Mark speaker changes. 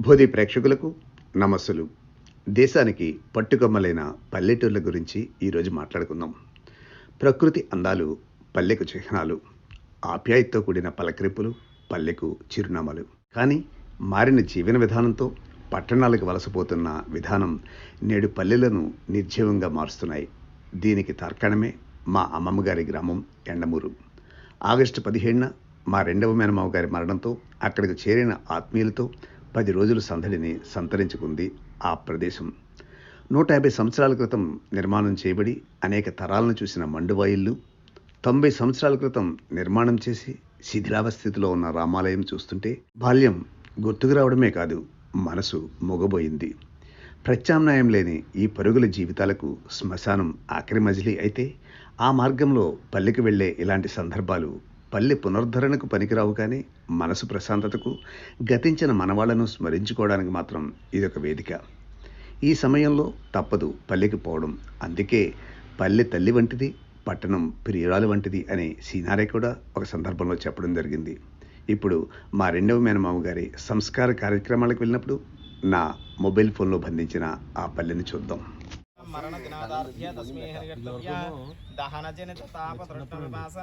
Speaker 1: భోది ప్రేక్షకులకు నమస్సులు. దేశానికి పట్టుకొమ్మలైన పల్లెటూర్ల గురించి ఈరోజు మాట్లాడుకుందాం. ప్రకృతి అందాలు పల్లెకు చిహ్నాలు, ఆప్యాయతతో కూడిన పలకరింపులు పల్లెకు చిరునామాలు. కానీ మారిన జీవన విధానంతో పట్టణాలకు వలసపోతున్న విధానం నేడు పల్లెలను నిర్జీవంగా మారుస్తున్నాయి. దీనికి తార్కాణమే మా అమ్మమ్మ గారి గ్రామం ఎండమూరు. ఆగస్టు 17న మా రెండవ మేనమావ గారి మరణంతో అక్కడికి చేరిన ఆత్మీయులతో 10 రోజులు సందడిని సంతరించుకుంది ఆ ప్రదేశం. 150 సంవత్సరాల క్రితం నిర్మాణం చేయబడి అనేక తరాలను చూసిన మండువాయిల్లు, 90 సంవత్సరాల క్రితం నిర్మాణం చేసి శిథిలావస్థితిలో ఉన్న రామాలయం చూస్తుంటే బాల్యం గుర్తుకు రావడమే కాదు, మనసు మొగబోయింది. ప్రత్యామ్నాయం లేని ఈ పరుగుల జీవితాలకు శ్మశానం ఆఖరి మజిలీ అయితే, ఆ మార్గంలో పల్లెకి వెళ్లే ఇలాంటి సందర్భాలు పల్లె పునరుద్ధరణకు పనికిరావు, కానీ మనసు ప్రశాంతతకు, గతించిన మనవాళ్లను స్మరించుకోవడానికి మాత్రం ఇదొక వేదిక. ఈ సమయంలో తప్పదు పల్లెకి పోవడం. అందుకే పల్లె తల్లి వంటిది, పట్టణం ప్రియురాలు వంటిది అనే సీనారే కూడా ఒక సందర్భంలో చెప్పడం జరిగింది. ఇప్పుడు మా రెండవ మేనమామ గారి సంస్కార కార్యక్రమాలకు వెళ్ళినప్పుడు నా మొబైల్ ఫోన్లో బంధించిన ఆ పల్లెని చూద్దాం. మరణ దినాదార్ధ్య తస్మై హరిగర్తవ్య దహన జనిత తాప తృష్ణ విపాస.